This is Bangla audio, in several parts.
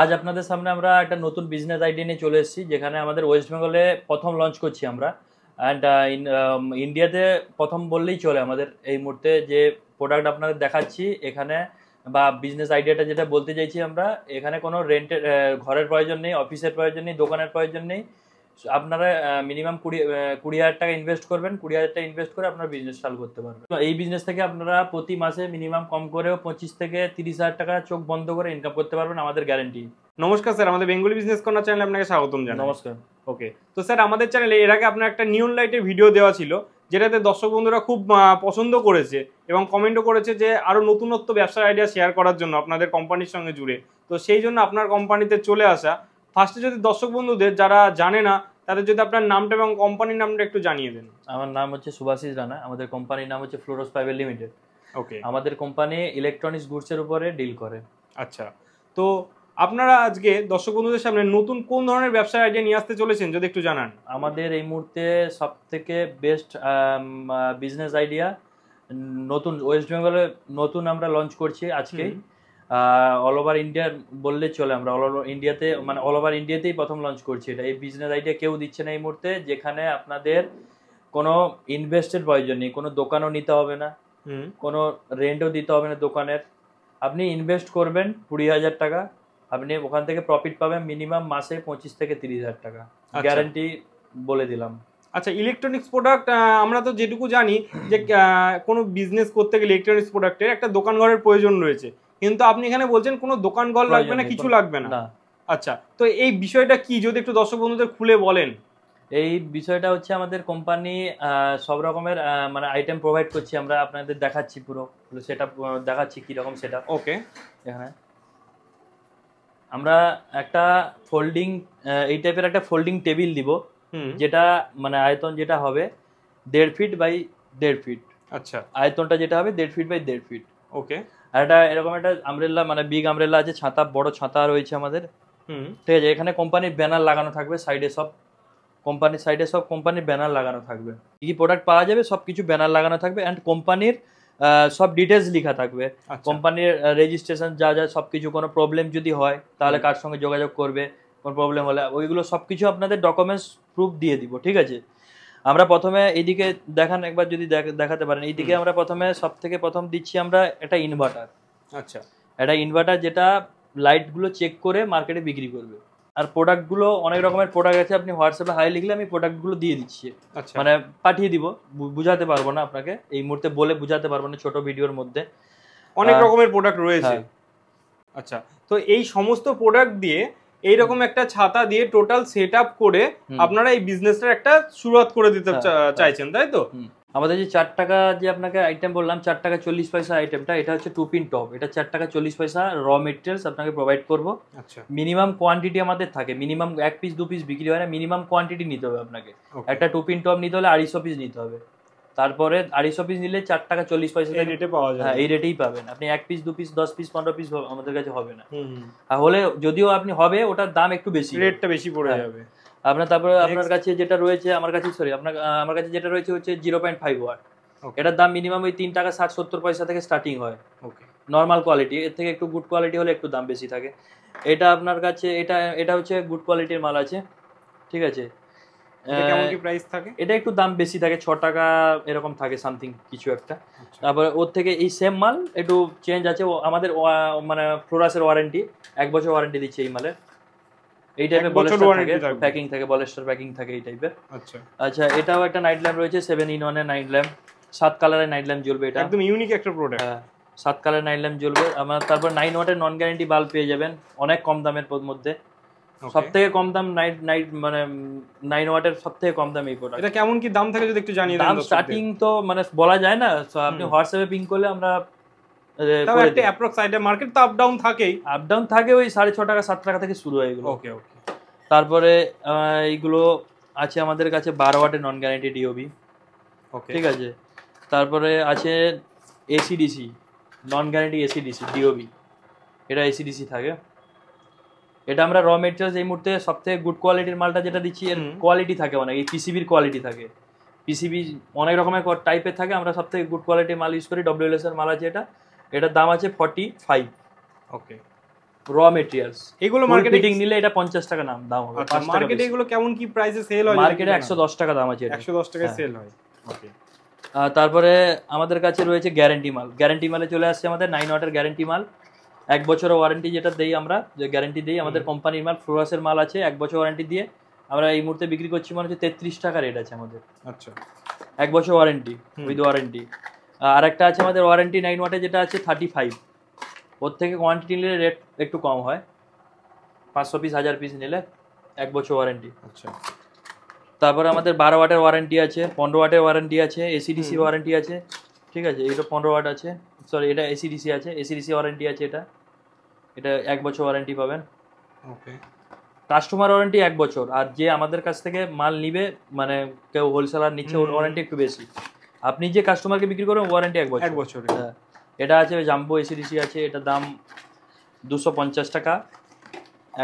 আজ আপনাদের সামনে আমরা একটা নতুন বিজনেস আইডিয়া নিয়ে চলে এসেছি, যেখানে আমাদের ওয়েস্ট বেঙ্গলে প্রথম লঞ্চ করছি আমরা। অ্যান্ড ইন্ডিয়াতে প্রথম বললেই চলে। আমাদের এই মুহূর্তে যে প্রোডাক্ট আপনাদের দেখাচ্ছি এখানে, বা বিজনেস আইডিয়াটা যেটা বলতে চাইছি আমরা, এখানে কোনো রেন্টের ঘরের প্রয়োজন নেই, অফিসের প্রয়োজন নেই, দোকানের প্রয়োজন নেই। আপনারা মিনিমাম 20,000 টাকা ইনভেস্ট করবেন। 20,000 টাকা ইনভেস্ট করে আপনার বিজনেস চালু করতে পারবেন। তো এই বিজনেস থেকে আপনারা প্রতি মাসে মিনিমাম কম করেও 25 থেকে 30,000 টাকা চোখ বন্ধ করে ইনকাম করতে পারবেন, আমাদের গ্যারেন্টি। নমস্কার স্যার, আমাদের বেঙ্গলি বিজনেস কর্নার চ্যানেলে আপনাকে স্বাগতম জানাই। নমস্কার। ওকে, তো স্যার আমাদের চ্যানেলে এর আগে আপনার একটা নিয়ন লাইটের ভিডিও দেওয়া ছিল, যেটাতে দর্শক বন্ধুরা খুব পছন্দ করেছে এবং কমেন্টও করেছে যে আরো নতুনত্ব ব্যবসার আইডিয়া শেয়ার করার জন্য আপনাদের কোম্পানির সঙ্গে জুড়ে। তো সেই জন্য আপনার কোম্পানিতে চলে আসা। ফার্স্টে যদি দর্শক বন্ধুদের যারা জানে না তাদের যদি আপনার নামটা এবং কোম্পানির নামটা একটু জানিয়ে দেন। আমার নাম হচ্ছে সুভাশিস রানা, আমাদের কোম্পানির নাম হচ্ছে ফ্লোরোস প্রাইভেট লিমিটেড। ওকে, আমাদের কোম্পানি ইলেকট্রনিক্স গুডসের উপরে ডিল করে। আচ্ছা, তো আপনারা আজকে দর্শক বন্ধুদের সামনে নতুন কোন ধরনের ব্যবসার আইডিয়া নিয়ে আসতে চলেছেন যদি একটু জানান। আমাদের এই মুহূর্তে সব থেকে বেস্ট বিজনেস আইডিয়া নতুন ওয়েস্ট বেঙ্গলে নতুন আমরা লঞ্চ করছি আজকেই। অল ওভার ইন্ডিয়া বললে চলে, আমরা অল ওভার ইন্ডিয়াতে, মানে অল ওভার ইন্ডিয়াতেই প্রথম লঞ্চ করছি এটা। এই বিজনেস আইডিয়া কেউ দিচ্ছে না এই মুহূর্তে, যেখানে আপনাদের কোনো ইনভেস্টের প্রয়োজন নেই, কোনো দোকানও নিতে হবে না, কোনো রেন্টও দিতে হবে না দোকানের। আপনি ইনভেস্ট করবেন 20,000 টাকা, আপনি ওখান থেকে প্রফিট পাবেন মিনিমাম মাসে 25 থেকে 30,000 টাকা, গ্যারান্টি বলে দিলাম। আচ্ছা, ইলেকট্রনিক্স প্রোডাক্ট আমরা তো যেটুকু জানি যে কোনো বিজনেস করতে গেলে ইলেকট্রনিক্স প্রোডাক্টের একটা দোকান ঘরের প্রয়োজন রয়েছে, কিন্তু আপনি এখানে বলছেন কোনো দোকান ঘর লাগবে না, কিছু লাগবে না। আচ্ছা, তো এই বিষয়টা কি যদি একটু দর্শক বন্ধুদের খুলে বলেন। এই বিষয়টা হচ্ছে আমাদের কোম্পানি সব রকমের মানে আইটেম প্রোভাইড করছি আমরা, আপনাদের দেখাচ্ছি পুরো সেটা দেখাচ্ছি কিরকম সেটা। ওকে, এখানে আমরা একটা ফোল্ডিং এই টাইপের একটা ফোল্ডিং টেবিল দিব, যেটা মানে আয়তন যেটা হবে 1.5 ফিট বাই 1.5 ফিট। আচ্ছা, আয়তনটা যেটা হবে 1.5 ফিট বাই 1.5 ফিট। ওকে, আর এটা এরকম একটা আমব্রেলা, মানে বিগ আমব্রেলা আছে, ছাতা, বড় ছাতা রয়েছে আমাদের। ঠিক আছে, এখানে কোম্পানির ব্যানার লাগানো থাকবে সাইডে, সব কোম্পানির সাইডে সব কোম্পানির ব্যানার লাগানো থাকবে। কি কি প্রোডাক্ট পাওয়া যাবে সব কিছু ব্যানার লাগানো থাকবে, অ্যান্ড কোম্পানির সব ডিটেলস লেখা থাকবে। কোম্পানির রেজিস্ট্রেশন যা যা সব কিছু, কোনো প্রবলেম যদি হয় তাহলে কার সঙ্গে যোগাযোগ করবে, কোনো প্রবলেম হলে ওইগুলো সব কিছু আপনাদের ডকুমেন্টস প্রুফ দিয়ে দিব। ঠিক আছে, আমরা প্রথমে এইদিকে দেখান একবার যদি দেখাতে পারেন। এইদিকে আমরা প্রথমে সব থেকে প্রথম দিচ্ছি আমরা একটা ইনভার্টার। আচ্ছা, একটা ইনভার্টার যেটা লাইটগুলো চেক করে মার্কেটে বিক্রি করবে। আর প্রোডাক্টগুলো অনেক রকমের প্রোডাক্ট আছে, আপনি হোয়াটসঅ্যাপে হাই লিখলে আমি প্রোডাক্টগুলো দিয়ে দিচ্ছি, মানে পাঠিয়ে দিব। বুঝাতে পারবো না আপনাকে এই মুহূর্তে, বলে বুঝাতে পারবো না ছোট ভিডিওর মধ্যে, অনেক রকমের প্রোডাক্ট রয়েছে। আচ্ছা, তো এই সমস্ত প্রোডাক্ট দিয়ে এইরকম একটা ছাতা দিয়ে টোটাল সেট আপ করে আপনারা এই বিজনেসটার একটা শুরুয়াত করে দিতে চাইছেন, তাই তো? আমাদের যে 4 টাকা যে আপনাকে আইটেম বললাম, 4 টাকা 40 পয়সা আইটেমটা, এটা হচ্ছে 2 পিন টপ। এটা 4 টাকা 40 পয়সা র মেটেরিয়ালস আপনাকে প্রোভাইড করবো। আচ্ছা, মিনিমাম কোয়ান্টিটি আমাদের থাকে, মিনিমাম 1 পিস 2 পিস বিক্রি হয় না, মিনিমাম কোয়ান্টিটি নিতে হবে আপনাকে। একটা 2 পিন টপ নিতে হলে 250 পিস নিতে হবে। তারপরে 250 পিস নিলে 4 টাকা 40 পয়সা এই রেটে পাওয়া যায়। হ্যাঁ, এই রেটেই পাবেন আপনি। 1 পিস 2 পিস 10 পিস 15 পিস আমাদের কাছে হবে না। আর হলে যদিও আপনি হবে, ওটার দাম একটু বেশি, রেটটা বেশি পড়ে যাবে আপনার। তারপরে আপনার কাছে যেটা রয়েছে, আমার কাছে যেটা রয়েছে হচ্ছে 0.5 ওয়াট। এটার দাম মিনিমাম ওই 3 টাকা 60-70 পয়সা থেকে স্টার্টিং হয়। ওকে, নর্মাল কোয়ালিটি। এর থেকে একটু গুড কোয়ালিটি হলে একটু দাম বেশি থাকে। এটা আপনার কাছে এটা হচ্ছে গুড কোয়ালিটির মাল আছে। ঠিক আছে, কেমন কি প্রাইস থাকে? এটা একটু দাম বেশি থাকে, 6 টাকা এরকম থাকে সামথিং কিছু একটা। তারপরে ওর থেকে এই সেম মাল একটু চেঞ্জ আছে, আমাদের মানে ফ্লোরাসের ওয়ারেন্টি 1 বছর ওয়ারেন্টি দিচ্ছে এই মালের। এই টাইপের প্যাকিং থাকে, বলেস্টার প্যাকিং থাকে এই টাইপের। আচ্ছা আচ্ছা, এটাও একটা নাইট ল্যাম্প রয়েছে, 7-in-1 এর নাইট ল্যাম্প, 7 কালারের নাইট ল্যাম্প জ্বলবে। এটা একদম ইউনিক একটা প্রোডাক্ট। হ্যাঁ, 7 কালারের নাইট ল্যাম্প জ্বলবে আমার। তারপর 9 ওয়াটের নন গ্যারান্টি বাল্ব পেয়ে যাবেন অনেক কম দামের মধ্যে। সব থেকে কম দাম নাইট মানে 9 ওয়াটের সব থেকে কম দাম এই প্রোডাক্ট। এটা কেমন কি দাম থাকে যদি একটু জানিয়ে দেন। দাম স্টার্টিং তো মানে বলা যায় না, আপনি হোয়াটসঅ্যাপে পিং করলে আমরা একটা অ্যাপ্রক্স আইডিয়া। মার্কেট তো আপ ডাউন থাকে, ওই 6.5 টাকা 7 টাকা থেকে শুরু হয় এগুলো। ওকে ওকে। তারপরে এইগুলো আছে আমাদের কাছে 12 ওয়াটের নন গ্যারান্টি ডিওবি। ওকে, ঠিক আছে। তারপরে আছে AC DC non guarantee AC DC DOB, এটা এসিডিসি থাকে। এটা আমরা র মেটেরিয়ালস এই মুহূর্তে সবথেকে গুড কোয়ালিটির মালটা যেটা দিচ্ছি, এর কোয়ালিটি থাকে অনেক, এই পিসিবির কোয়ালিটি থাকে। পিসিবি অনেক রকমের টাইপের থাকে, আমরা সবথেকে গুড কোয়ালিটির মাল ইউজ করি। ডব্লিউএলএস এর মাল আছে এটা, এটার দাম আছে 45। ওকে, র মেটেরিয়ালস। এগুলো মার্কেটে মার্কেটিং ফিটিং নিলে এটা 50 টাকা দাম হবে। আচ্ছা, মার্কেটে এগুলো কেমন কি প্রাইসে সেল হয়? মার্কেটে 110 টাকা দাম আছে, 110 টাকায় সেল হয়। ওকে। তারপরে আমাদের কাছে রয়েছে গ্যারান্টি মাল। গ্যারান্টি মালে চলে আসছে আমাদের 9 ওয়াটের গ্যারান্টি মাল, 1 বছরের ওয়ারেন্টি যেটা দেই আমরা, যে গ্যারান্টি দেই আমাদের কোম্পানির মাল, ফ্লোরাসের মাল আছে 1 বছর ওয়ারেন্টি দিয়ে আমরা এই মুহূর্তে বিক্রি করছি মানে হচ্ছে 33 টাকা রেট আছে আমাদের। আচ্ছা, 1 বছর ওয়ারেন্টি উইথ ওয়ারেন্টি। আর একটা আছে আমাদের ওয়ারেন্টি 9 ওয়াটে যেটা আছে 35, ওর থেকে কোয়ান্টিটি নিলে রেট একটু কম হয়, 500 পিস 1000 পিস নিলে 1 বছর ওয়ারেন্টি। আচ্ছা, তারপরে আমাদের 12 ওয়াটের ওয়ারেন্টি আছে, 15 ওয়াটের ওয়ারেন্টি আছে, এসিডিসি ওয়ারেন্টি আছে, ঠিক আছে। এটা 15 ওয়াট আছে, সরি এটা এসিডিসি আছে, এসিডিসি ওয়ারেন্টি আছে। এটা 1 বছর ওয়ারেন্টি পাবেন। ওকে। কাস্টমার ওয়ারেন্টি 1 বছর, আর যে আমাদের কাছ থেকে মাল নিবে মানে কেউ হোলসেলার নিচ্ছে ওর ওয়ারেন্টি একটু বেশি। আপনি যে কাস্টমারকে বিক্রি করবেন ওয়ারেন্টি 1 বছর। 1 বছর। হ্যাঁ, এটা আছে জাম্বো এসিডিসি আছে, এটা দাম 250 টাকা,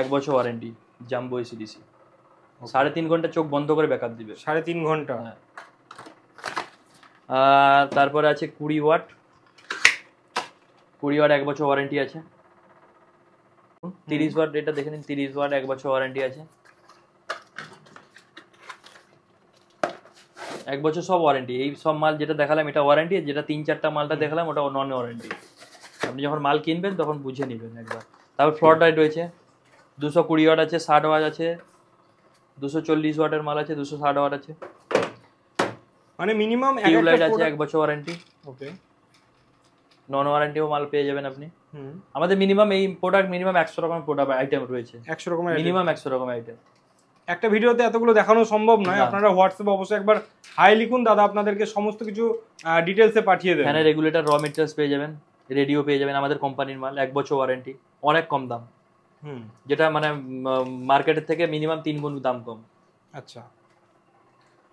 1 বছর ওয়ারেন্টি জাম্বো এসিডিসি। 3.5 ঘন্টা চোখ বন্ধ করে ব্যাকআপ দিবে। 3.5 ঘন্টা। হ্যাঁ। আর তারপরে আছে 20 ওয়াট, 20 ওয়াট 1 বছর ওয়ারেন্টি আছে। 30 ওয়াট এটা দেখে নিন, 30 ওয়াট 1 বছর ওয়ারেন্টি আছে। 1 বছর সব ওয়ারেন্টি। এই সব মাল যেটা দেখালাম এটা ওয়ারেন্টি, যেটা 3-4টা মালটা দেখালাম ওটা নন ওয়ারেন্টি। আপনি যখন মাল কিনবেন তখন বুঝে নেবেন একবার। তারপর ফ্লড লাইট রয়েছে 220 ওয়াট আছে, 60 ওয়াট আছে, 240 ওয়াটের মাল আছে, 260 ওয়াট আছে। মানে মিনিমাম টিউব লাইট আছে 1 বছর ওয়ারেন্টি। ওকে। নন ওয়ারেন্টিও মাল পেয়ে যাবেন আপনি। আমাদের মিনিমাম এই প্রোডাক্ট মিনিমাম 100 রকমের প্রোডাক্ট আইটেম রয়েছে, 100 রকমের মিনিমাম 100 রকমের আইটেম। একটা ভিডিওতে এতগুলো দেখানো সম্ভব নয়, আপনারা হোয়াটসঅ্যাপে অবশ্যই একবার হাই লিখুন, দাদা আপনাদেরকে সমস্ত কিছু ডিটেইলসে পাঠিয়ে দেবেন। ফ্যানের রেগুলেটর র মেটেরিয়ালস পেয়ে যাবেন, রেডিও পেয়ে যাবেন আমাদের কোম্পানির মাল, 1 বছর ওয়ারেন্টি, অনেক কম দাম। যেটা মানে মার্কেটের থেকে মিনিমাম 3 গুণ দাম কম। আচ্ছা,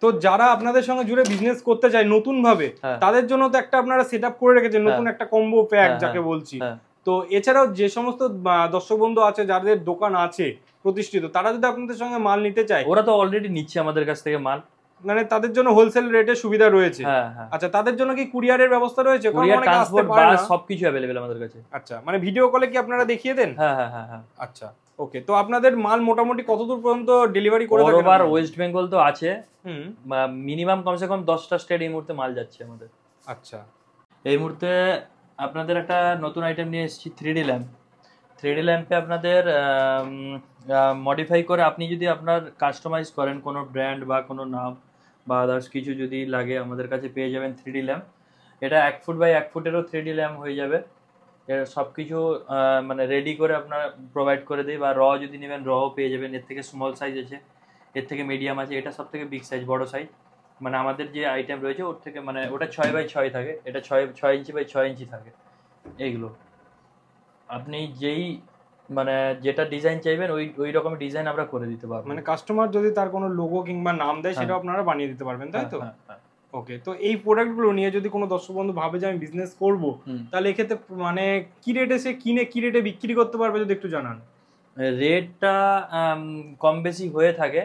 তো যারা আপনাদের সঙ্গে জুড়ে বিজনেস করতে চায় নতুন ভাবে, তাদের জন্য তো একটা আপনারা সেটআপ করে রেখেছেন, নতুন একটা কম্বো প্যাক যাকে বলছি। তো এছাড়াও যে সমস্ত দর্শক বন্ধু আছে যাদের দোকান আছে প্রতিষ্ঠিত, তারা যদি আপনাদের সঙ্গে মাল নিতে চায়, ওরা তো অলরেডি নিচ্ছে আমাদের কাছ থেকে মাল, মানে তাদের জন্য হোলসেল রেটে সুবিধা রয়েছে। আচ্ছা, তাদের জন্য কি কুরিয়ারের ব্যবস্থা রয়েছে? কুরিয়ার, ট্রান্সপোর্ট, বাস সবকিছু अवेलेबल আমাদের কাছে। আচ্ছা, মানে ভিডিও কলে কি আপনারা দেখিয়ে দেন? হ্যাঁ হ্যাঁ হ্যাঁ হ্যাঁ। আচ্ছা, ওকে। তো আপনাদের মাল মোটামুটি কতদূর পর্যন্ত ডেলিভারি করে থাকেন? ওভার ওয়েস্ট বেঙ্গল তো আছে, মিনিমাম কমসে কম 10টা স্টেট এই মুহূর্তে মাল যাচ্ছে আমাদের। আচ্ছা, এই মুহূর্তে আপনাদের একটা নতুন আইটেম নিয়ে এসেছি, 3D ল্যাম্প। 3D ল্যাম্পে আপনাদের মডিফাই করে আপনি যদি আপনার কাস্টমাইজ করেন কোনো ব্র্যান্ড বা কোনো নাম বা আদার্স কিছু যদি লাগে আমাদের কাছে পেয়ে যাবেন 3D ল্যাম্প। এটা 1 ফুট বাই 1 ফুটেরও 3D ল্যাম্প হয়ে যাবে। এর সব কিছু মানে রেডি করে আপনার প্রোভাইড করে দিই, বা র যদি নেবেন রও পেয়ে যাবেন। এর থেকে স্মল সাইজ আছে, এর থেকে মিডিয়াম আছে, এটা সব থেকে বিগ সাইজ, বড় সাইজ। মানে আমাদের যে আইটেম রয়েছে ওর থেকে মানে ওটা 6 বাই 6 থাকে, এটা 6 ইঞ্চি বাই 6 ইঞ্চি থাকে। এইগুলো আপনি যেই মানে যেটা ডিজাইন চাইবেন ওই রকমের ডিজাইন আমরা করে দিতে পারবো। মানে কাস্টমার যদি তার কোনো লোগো কিংবা নাম দেয় সেটা আপনারা বানিয়ে দিতে পারবেন, তাই তো? ওকে। তো এই প্রোডাক্টগুলো নিয়ে যদি কোনো দর্শক বন্ধু ভাবে যে আমি বিজনেস করব, তাহলে এক্ষেত্রে মানে কি রেটে সে কিনে কি রেটে বিক্রি করতে পারবে যদি একটু জানান। রেটটা কম বেশি হয়ে থাকে,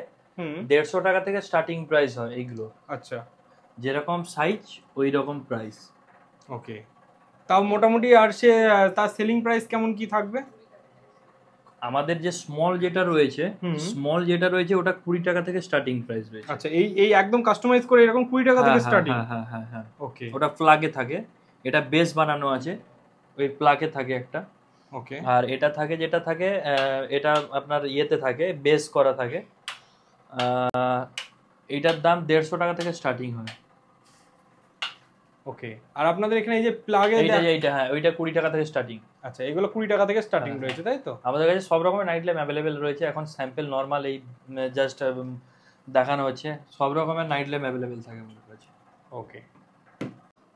150 টাকা থেকে স্টার্টিং প্রাইস হয় এইগুলো। আচ্ছা, যেরকম সাইজ ওই রকম প্রাইস। ওকে। তাও মোটামুটি আর সে তার সেলিং প্রাইস কেমন কি থাকবে? আমাদের যে স্মল যেটা রয়েছে ওটা 20 টাকা থেকে স্টার্টিং প্রাইস রয়েছে। আচ্ছা, এই একদম কাস্টমাইজ করে এরকম 20 টাকা থেকে স্টার্টিং? হ্যাঁ হ্যাঁ হ্যাঁ। ওকে। ওটা প্লাগে থাকে, এটা বেস বানানো আছে, ওই প্লাগে থাকে একটা। ওকে। আর এটা থাকে যেটা থাকে এটা আপনার ইয়েতে থাকে, বেস করা থাকে। এটার দাম 150 টাকা থেকে স্টার্টিং হয়। ওকে। আর আপনাদের এখানে এই যে প্লাগে এইটা হ্যাঁ, ওইটা 20 টাকা থেকে স্টার্টিং। আচ্ছা, এগুলো 20 টাকা থেকে স্টার্টিং রয়েছে, তাই তো? আমাদের কাছে সব রকমের নাইট ল্যাম্প अवेलेबल রয়েছে। এখন স্যাম্পল নরমাল এই জাস্ট দেখানো হচ্ছে, সব রকমের নাইট ল্যাম্প अवेलेबल থাকে আমাদের কাছে। ওকে।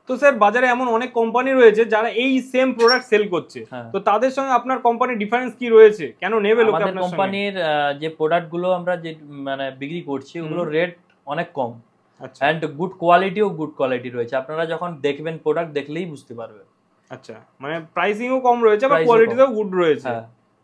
তো স্যার, বাজারে এমন অনেক কোম্পানি রয়েছে যারা এই সেম প্রোডাক্ট সেল করছে, তো তাদের সঙ্গে আপনার কোম্পানির ডিফারেন্স কি রয়েছে? কেন নেবে লোকে আপনার সঙ্গে? আমাদের কোম্পানির যে প্রোডাক্টগুলো আমরা যে মানে বিক্রি করছি ওগুলো রেট অনেক কম। আচ্ছা। এন্ড গুড কোয়ালিটি রয়েছে। আপনারা যখন দেখবেন প্রোডাক্ট দেখলেই বুঝতে পারবেন। আচ্ছা, মানে প্রাইসিংও কম রয়েছে বা কোয়ালিটিও গুড রয়েছে।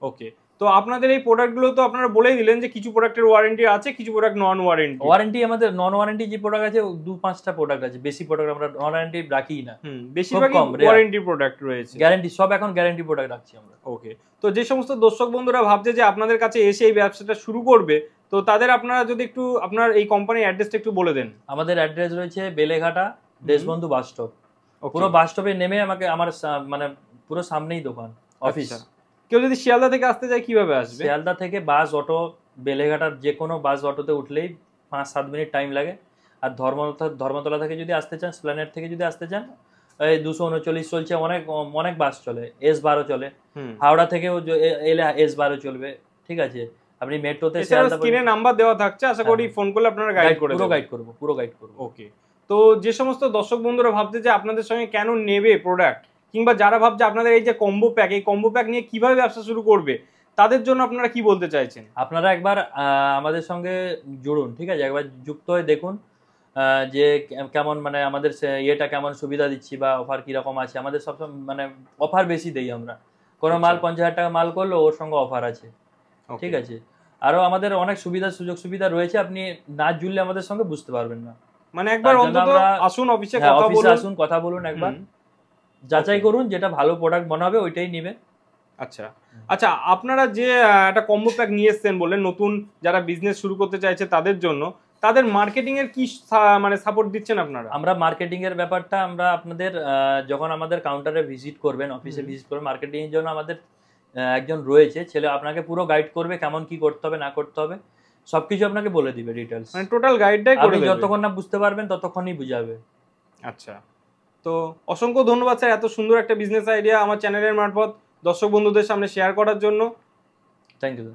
ওকে। তো তো আপনাদের এই প্রোডাক্টগুলো তো আপনারা বলেই দিলেন যে কিছু প্রোডাক্টের ওয়ারেন্টি আছে, কিছু প্রোডাক্ট নন ওয়ারেন্টি। ওয়ারেন্টি আমাদের নন ওয়ারেন্টি যে প্রোডাক্ট আছে 2-5টা প্রোডাক্ট আছে, বেশি প্রোডাক্ট আমরা নন ওয়ারেন্টি রাখি না। বেশিরভাগই ওয়ারেন্টি প্রোডাক্ট রয়েছে, গ্যারান্টি সব এখন গ্যারান্টি প্রোডাক্ট রাখছি আমরা। ওকে, তো যে সমস্ত দর্শক বন্ধুরা ভাবছে যে আপনাদের কাছে এসে এই ব্যবসাটা শুরু করবে, তো তাদের আপনারা যদি একটু আপনার এই কোম্পানির অ্যাড্রেসটা একটু বলে দেন। আমাদের অ্যাড্রেস রয়েছে বেলেঘাটা দেশবন্ধু বাস স্টপ। পুরো বাস স্টপে নেমে আমাকে আমার মানে পুরো সামনেই দোকান, অফিস। কেউ যদি শিয়ালদা থেকে আসতে চায় কিভাবে আসবে? শিয়ালদা থেকে বাস, অটো, বেলেঘাটার যে কোনো বাস অটোতে উঠলেই 5-7 মিনিট টাইম লাগে। আর ধর্মতলা থেকে যদি আসতে চান, স্প্ল্যানেড থেকে যদি আসতে চান, এই 239 চলছে, অনেক বাস চলে, S12 চলে। হাওড়া থেকেও এলে S12 চলবে, ঠিক আছে। আপনি মেট্রোতে স্ক্রিনে নাম্বার দেওয়া থাকছে, আশা করি ফোন করলে আপনারা গাইড করে দেবেন। পুরো গাইড করব। ওকে, তো যে সমস্ত দর্শক বন্ধুরা ভাবছে যে আপনাদের সঙ্গে কেন নেবে প্রোডাক্ট, কিংবা যারা ভাবছে আপনাদের এই যে কম্বো প্যাক, এই কম্বো প্যাক নিয়ে কিভাবে ব্যবসা শুরু করবে, তাদের জন্য আপনারা কি বলতে চাইছেন? আপনারা একবার আমাদের সঙ্গে জুড়ুন, ঠিক আছে। একবার যুক্ত হয়ে দেখুন যে কেমন, মানে আমাদের ইয়েটা কেমন সুবিধা দিচ্ছি বা অফার কিরকম আছে। আমাদের সব মানে অফার বেশি দেই আমরা। কোনো মাল 50,000 টাকা মাল করলে ওর সঙ্গে অফার আছে, ঠিক আছে। আরো আমাদের অনেক সুযোগ সুবিধা রয়েছে, আপনি না জুড়লে আমাদের সঙ্গে বুঝতে পারবেন না। মানে একবার অন্তত আসুন অফিসে, কথা বলুন, একবার যাচাই করুন, যেটা ভালো প্রোডাক্ট বানাবে ওইটাই নেবে। আচ্ছা আচ্ছা, আপনারা যে একটা কম্বো প্যাক নিয়ে এসেছেন বললেন, নতুন যারা বিজনেস শুরু করতে চাইছে তাদের জন্য, তাদের মার্কেটিং এর কি মানে সাপোর্ট দিচ্ছেন আপনারা? আমরা মার্কেটিং এর ব্যাপারটা আমরা আপনাদের যখন আমাদের কাউন্টারে ভিজিট করবেন, অফিসে ভিজিট করবেন, মার্কেটিং এর জন্য আমাদের একজন রয়েছে ছেলে, আপনাকে পুরো গাইড করবে কেমন কি করতে হবে না করতে হবে, সবকিছু আপনাকে বলে দিবে ডিটেইলস। মানে টোটাল গাইডটাই করে দেবে। যতক্ষণ না বুঝতে পারবেন ততক্ষণই বুঝাবে। আচ্ছা, তো অসংখ্য ধন্যবাদ স্যার এত সুন্দর একটা বিজনেস আইডিয়া আমার চ্যানেলের মারফত দর্শক বন্ধুদের সামনে শেয়ার করার জন্য। Thank you.